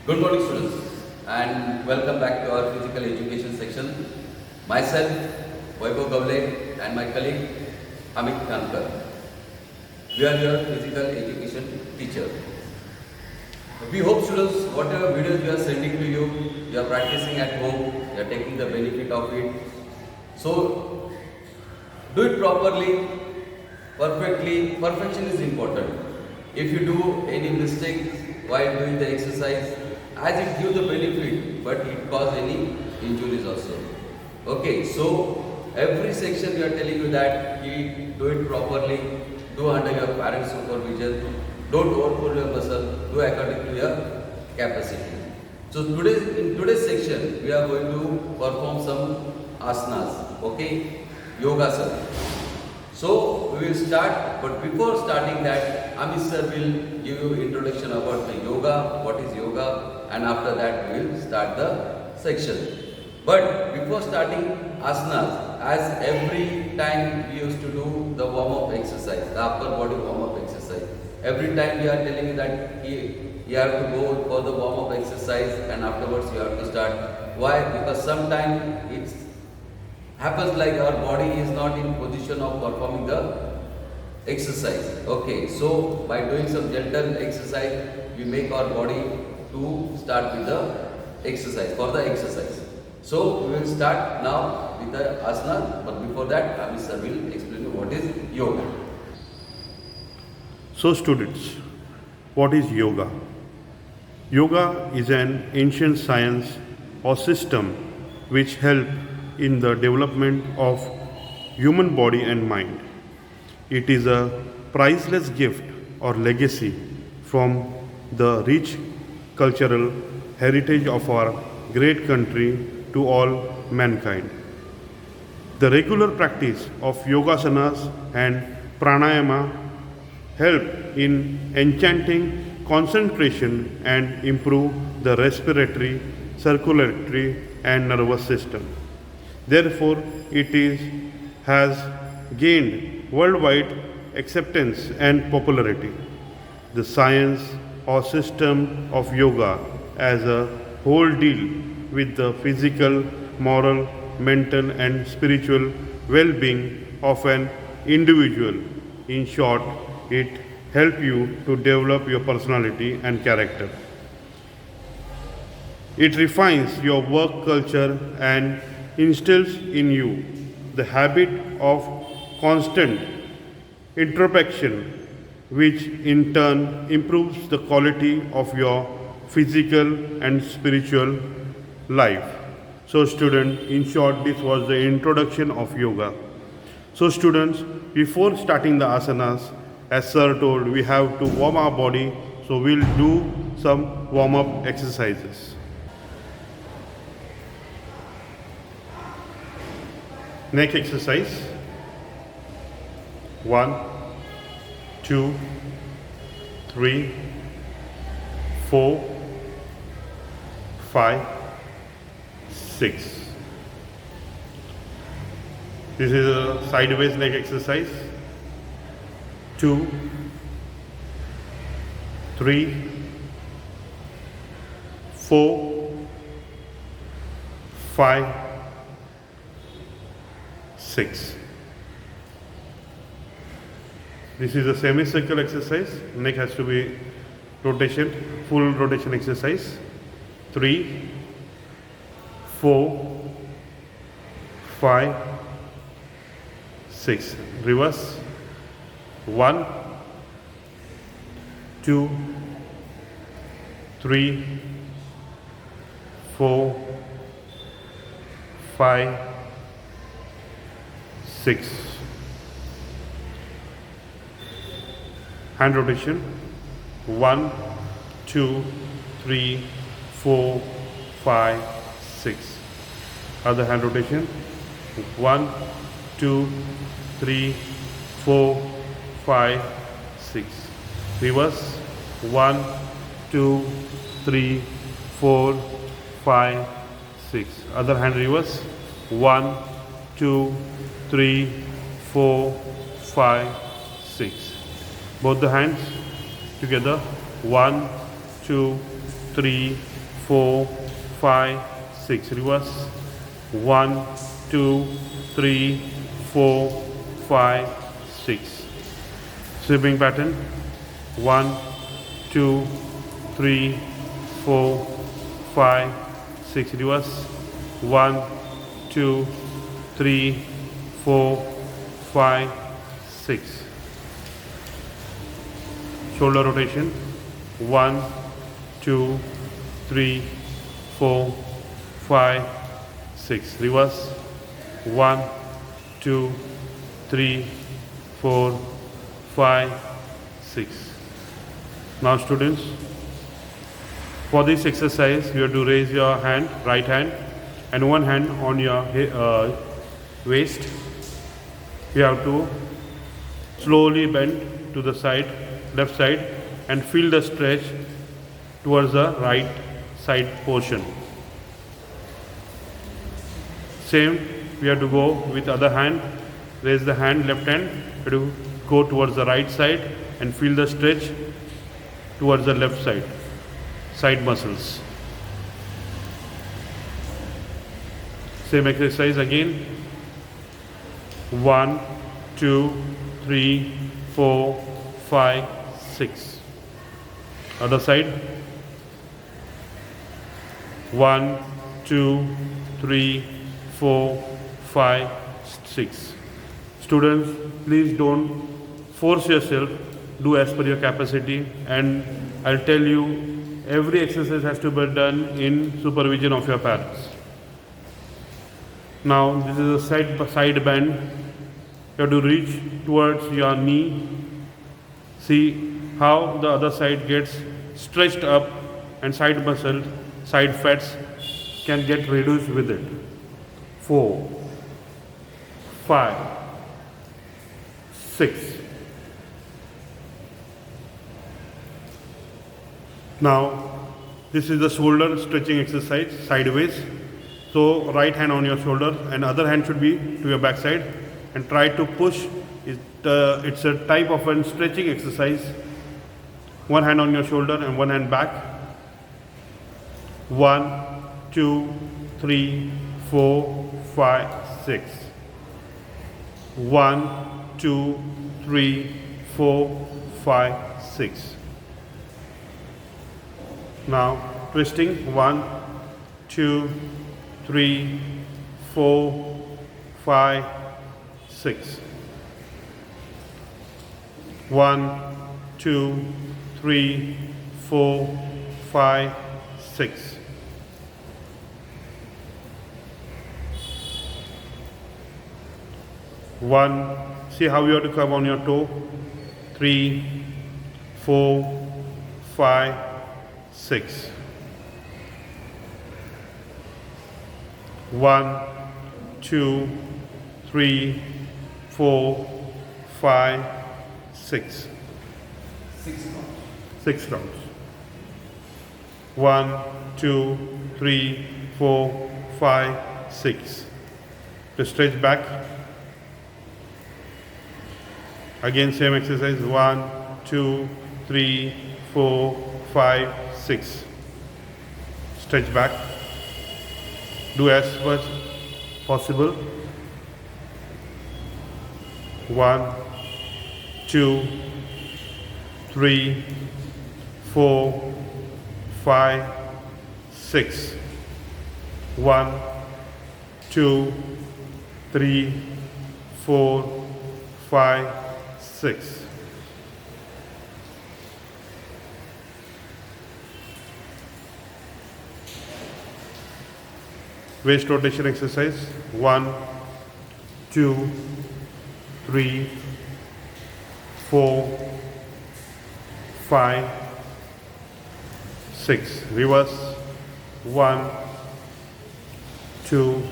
Good morning, students, and welcome back to our physical education section. Myself, Vaibhav Gavle, and my colleague Amit Kankar. We are your physical education teacher. We hope, students, whatever videos we are sending to you, you are practicing at home, you are taking the benefit of it. So, do it properly, perfectly. Perfection is important. If you do any mistake while doing the exercise, as it gives the benefit, but it cause any injuries also. Okay, so every section we are telling you that you do it properly, do under your parent supervision, don't overpull your muscle, do according to your capacity. So in today's section, we are going to perform some asanas, okay, yogasana. So we will start, but before starting that, Amit sir will give you introduction about the yoga, what is yoga, and after that we will start the section. But before starting asanas, as every time we used to do the warm-up exercise, the upper body warm-up exercise, every time we are telling you that you have to go for the warm-up exercise and afterwards you have to start. Why? Because sometimes it's happens like our body is not in position of performing the exercise. Okay, so by doing some gentle exercise, we make our body to start with the exercise, for the exercise. So we will start now with the asana, but before that, Amit sir will explain you what is yoga. So students, what is yoga? Yoga is an ancient science or system which help in the development of human body and mind. It is a priceless gift or legacy from the rich cultural heritage of our great country to all mankind. The regular practice of yogasanas and pranayama help in enchanting concentration and improve the respiratory, circulatory and nervous system. Therefore, has gained worldwide acceptance and popularity. The science or system of yoga as a whole deal with the physical, moral, mental and spiritual well-being of an individual. In short, it helps you to develop your personality and character. It refines your work culture and instills in you the habit of constant introspection, which in turn improves the quality of your physical and spiritual life. So students, in short, this was the introduction of yoga. So students, before starting the asanas, as sir told, we have to warm our body, so we'll do some warm-up exercises. Neck exercise. 1, 2, 3, 4, 5, 6. This is a sideways neck exercise. 2, 3, 4, 5, 6. This is a semicircle exercise. Neck has to be rotation, full rotation exercise. 3, 4, 5, 6. Reverse. 1, 2, 3, 4, 5, 6. Hand rotation. 1, 2, 3, 4, 5, 6. Other hand rotation. 1, 2, 3, 4, 5, 6. Reverse. 1, 2, 3, 4, 5, 6. Other hand reverse. 1, 2, 3, 4, 5, 6. Both the hands together. 1, 2, 3, 4, 5, 6. Reverse. 1, 2, 3, 4, 5, 6. Sweeping pattern. 1, 2, 3, 4, 5, 6. Reverse. 1, 2, 3, 4, 5, 6. Shoulder rotation. 1, 2, 3, 4, 5, 6. Reverse. 1, 2, 3, 4, 5, 6. Now students, for this exercise you have to raise your hand, right hand, and one hand on your waist. You have to slowly bend to the side, left side, and feel the stretch towards the right side portion. Same, we have to go with other hand. Raise the hand, left hand, we have to go towards the right side and feel the stretch towards the left side muscles. Same exercise again. 1, 2, 3, 4, 5, 6. Other side. 1, 2, 3, 4, 5, 6. Students, please don't force yourself. Do as per your capacity, and I'll tell you, every exercise has to be done in supervision of your parents. Now this is a side bend. You have to reach towards your knee. See how the other side gets stretched up, and side muscle, side fats can get reduced with it. 4, 5, 6. Now this is the shoulder stretching exercise sideways. So right hand on your shoulder and other hand should be to your backside, and try to push. It's a type of a stretching exercise. One hand on your shoulder and one hand back. 1, 2, 3, 4, 5, 6. 1, 2, 3, 4, 5, 6. Now twisting. 1, 2, 3, 4, 5, 6. 1, 2, 3, 4, 5, 6. One. See how you have to come on your toe. 3, 4, 5, 6. 1, 2, 3, 4, 5, 6. 6 counts. 1, 2, 3, 4, 5, 6. Just stretch back. Again same exercise. 1, 2, 3, 4, 5, 6. Stretch back. Do as much possible. 1, 2, 3, 4, 5, 6. 1, 2, 3, 4, 5, 6. Waist rotation exercise. 1, 2, 3, 4, 5, 6. Reverse. 1, 2,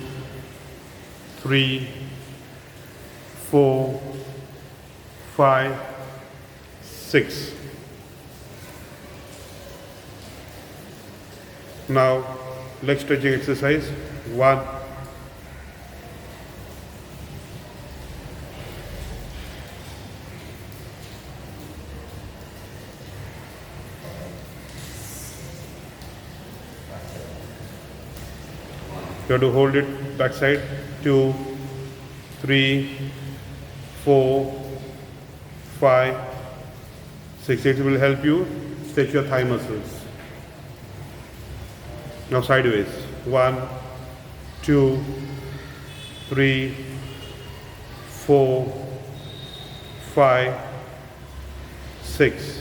3, 4, 5, 6. Now leg stretching exercise. 1, 2, You have to hold it backside. 2, 3, 4, 5, 6. It will help you stretch your thigh muscles. Now sideways. 1, 2, 3, 4, 5, 6.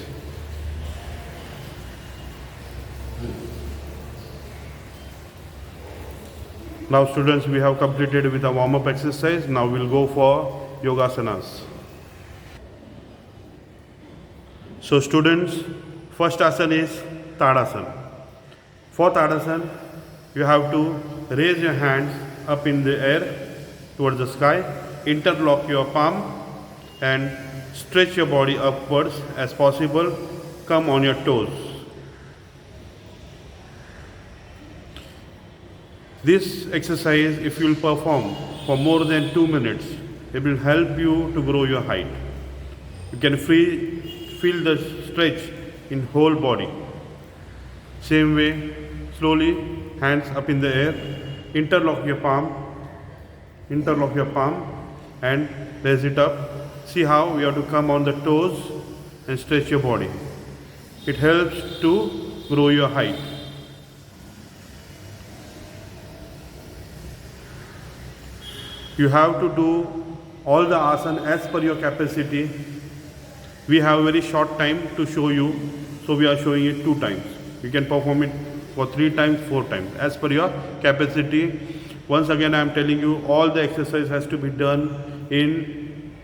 Now students, we have completed with a warm-up exercise. Now we'll go for yogasanas. So students, first asana is Tadasana. For Tadasana, you have to raise your hands up in the air towards the sky, interlock your palm and stretch your body upwards as possible. Come on your toes. This exercise, if you will perform for more than 2 minutes, it will help you to grow your height. You can feel the stretch in whole body. Same way, slowly, hands up in the air, interlock your palm and raise it up. See how you have to come on the toes and stretch your body. It helps to grow your height. You have to do all the asana as per your capacity. We have a very short time to show you, so we are showing it 2 times. You can perform it for 3 times, 4 times, as per your capacity. Once again, I am telling you, all the exercise has to be done in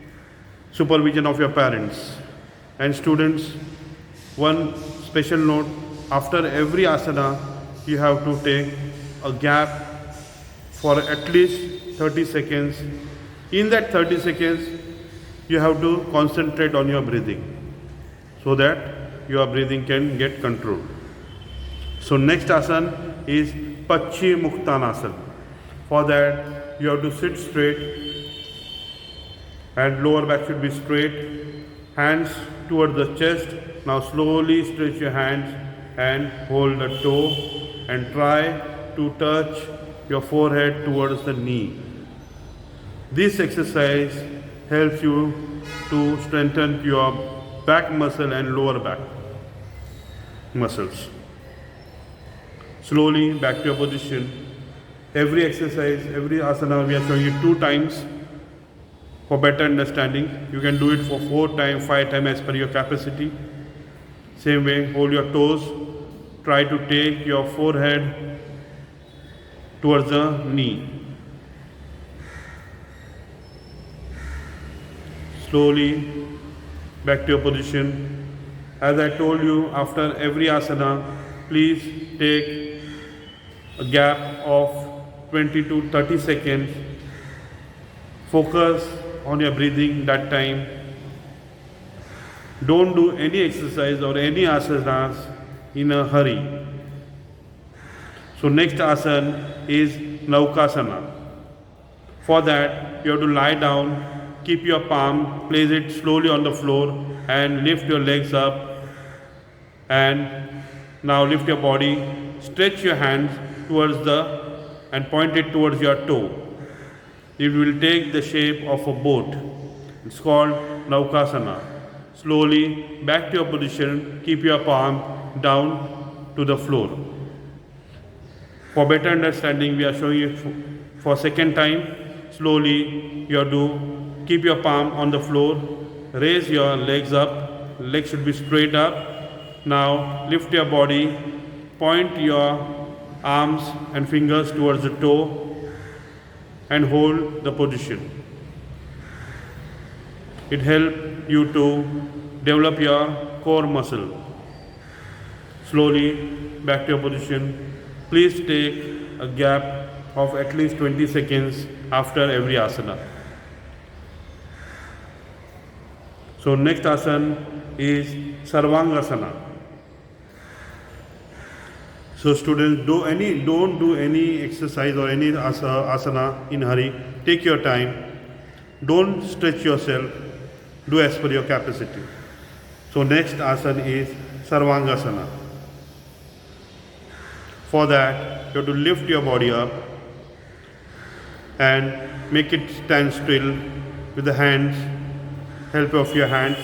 supervision of your parents. And students, one special note, after every asana, you have to take a gap for at least 30 seconds. In that 30 seconds, you have to concentrate on your breathing so that your breathing can get controlled. So next asana is Paschimuktanasana. For that, you have to sit straight and lower back should be straight. Hands toward the chest. Now slowly stretch your hands and hold the toe and try to touch your forehead towards the knee. This exercise helps you to strengthen your back muscle and lower back muscles. Slowly back to your position. Every exercise, every asana we are showing you 2 times for better understanding. You can do it for 4 times, 5 times as per your capacity. Same way, hold your toes. Try to take your forehead towards the knee. Slowly back to your position. As I told you, after every asana, please take a gap of 20 to 30 seconds. Focus on your breathing that time. Don't do any exercise or any asanas in a hurry. So next asana is Naukasana. For that, you have to lie down, keep your palm, place it slowly on the floor and lift your legs up. And now lift your body, stretch your hands towards and point it towards your toe. It will take the shape of a boat. It's called Naukasana. Slowly back to your position, keep your palm down to the floor. For better understanding, we are showing you for second time. Slowly you have to keep your palm on the floor, raise your legs up, legs should be straight up. Now lift your body, point your arms and fingers towards the toe and hold the position. It helps you to develop your core muscle. Slowly back to your position. Please take a gap of at least 20 seconds after every asana. So next asana is Sarvangasana. So students, don't do any exercise or any asana in hurry. Take your time. Don't stretch yourself. Do as per your capacity. So next asana is Sarvangasana. For that, you have to lift your body up and make it stand still with the hands, help of your hands,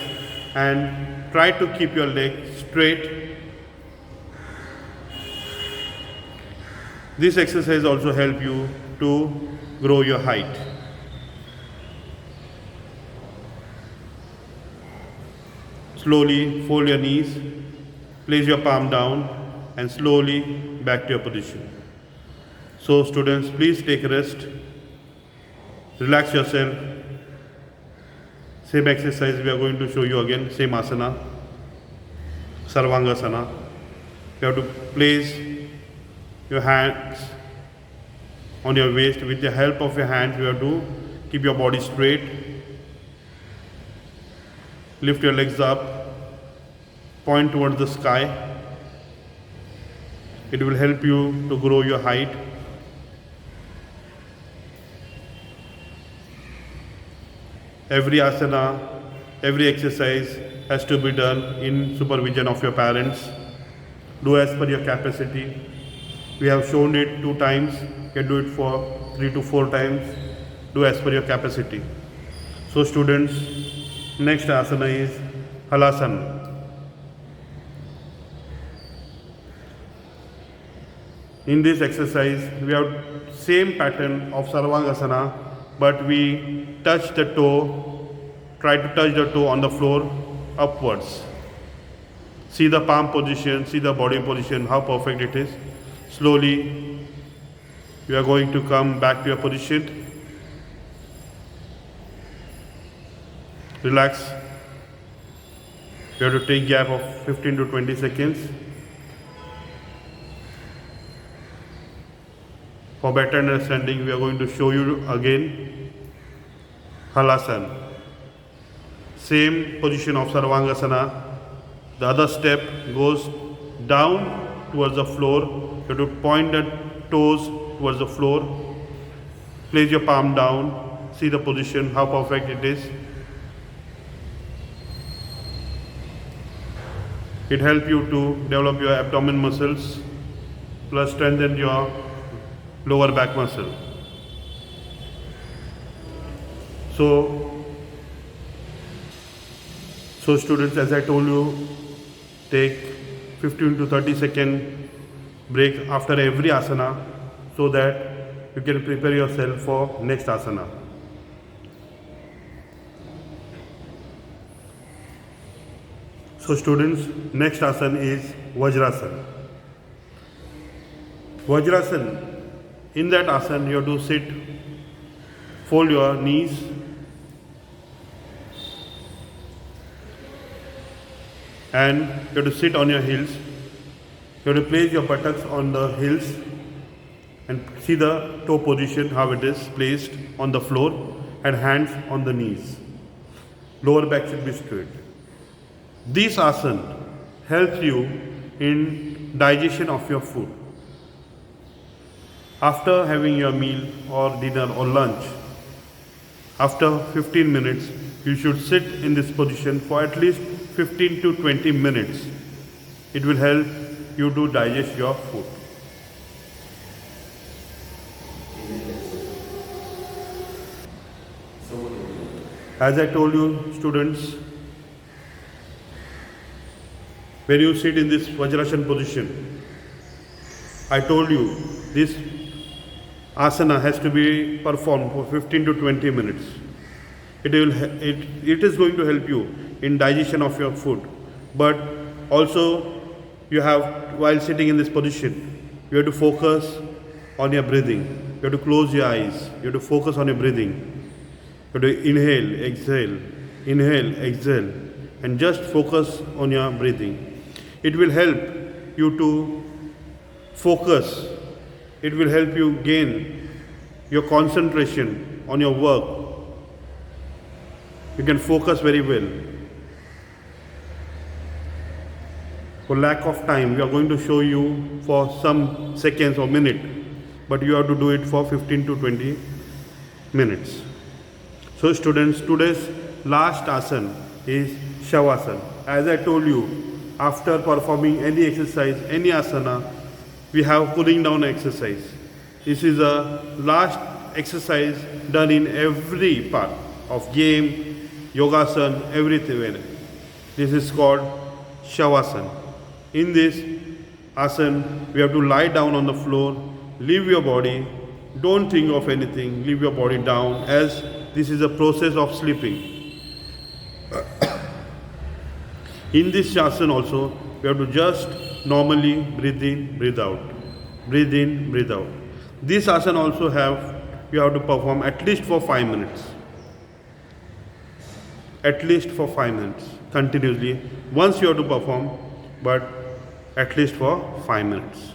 and try to keep your legs straight. This exercise also help you to grow your height. Slowly fold your knees, place your palm down, and slowly back to your position. So students, please take a rest, relax yourself. Same exercise we are going to show you again, same asana, Sarvangasana. You have to place your hands on your waist. With the help of your hands, you have to keep your body straight. Lift your legs up, point towards the sky. It will help you to grow your height. Every asana, every exercise has to be done in supervision of your parents. Do as per your capacity. We have shown it 2 times. You can do it for 3 to 4 times. Do as per your capacity. So students, next asana is Halasana. In this exercise, we have same pattern of Sarvangasana, but we touch the toe, try to touch the toe on the floor upwards. See the palm position, see the body position, how perfect it is. Slowly, you are going to come back to your position. Relax. You have to take gap of 15 to 20 seconds. For better understanding, we are going to show you again Halasana. Same position of Sarvangasana. The other step goes down towards the floor. You have to point the toes towards the floor. Place your palm down. See the position, how perfect it is. It helps you to develop your abdomen muscles, plus strengthen your lower back muscle. So students, as I told you, take 15 to 30 second break after every asana so that you can prepare yourself for next asana. So students, next asana is Vajrasana. Vajrasana. In that asana, you have to sit, fold your knees, and you have to sit on your heels. You have to place your buttocks on the heels and see the toe position, how it is placed on the floor, and hands on the knees. Lower back should be straight. This asana helps you in digestion of your food. After having your meal or dinner or lunch, after 15 minutes, you should sit in this position for at least 15 to 20 minutes. It will help you to digest your food. As I told you, students, when you sit in this Vajrasana position, I told you this asana has to be performed for 15 to 20 minutes. It is going to help you in digestion of your food, but also you have, while sitting in this position, you have to focus on your breathing. You have to close your eyes. You have to focus on your breathing. You have to inhale, exhale, and just focus on your breathing. It will help you to focus. It will help you gain your concentration on your work. You can focus very well. For lack of time, we are going to show you for some seconds or minute, but you have to do it for 15 to 20 minutes. So students, today's last asana is Shavasana. As I told you, after performing any exercise, any asana, we have cooling down exercise. This is the last exercise done in every part of game, yogasan, everything. This is called Shavasana. In this asana, we have to lie down on the floor, leave your body, don't think of anything, leave your body down, as this is a process of sleeping. In this asana also, we have to just normally breathe in, breathe out. Breathe in, breathe out. This asana also you have to perform at least for 5 minutes. At least for 5 minutes continuously. Once you have to perform, but at least for 5 minutes.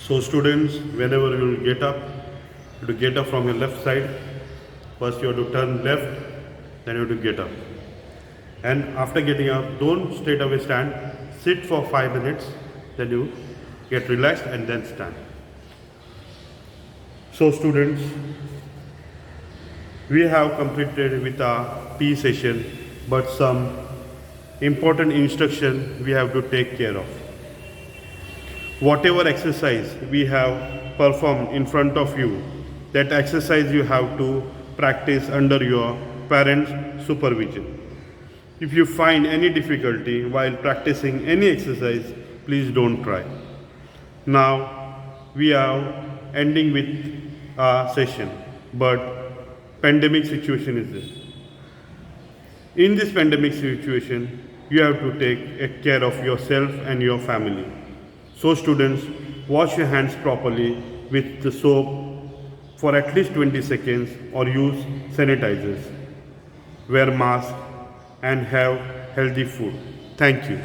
So students, whenever you will get up, you have to get up from your left side. First you have to turn left, then you have to get up. And after getting up, don't straight away stand. Sit for 5 minutes, then you get relaxed and then stand. So students, we have completed with our P session, but some important instruction we have to take care of. Whatever exercise we have performed in front of you, that exercise you have to practice under your parents' supervision. If you find any difficulty while practicing any exercise, please don't try. Now we are ending with our session, but pandemic situation is there. In this pandemic situation, you have to take care of yourself and your family. So students, wash your hands properly with the soap for at least 20 seconds or use sanitizers. Wear mask and have healthy food. Thank you.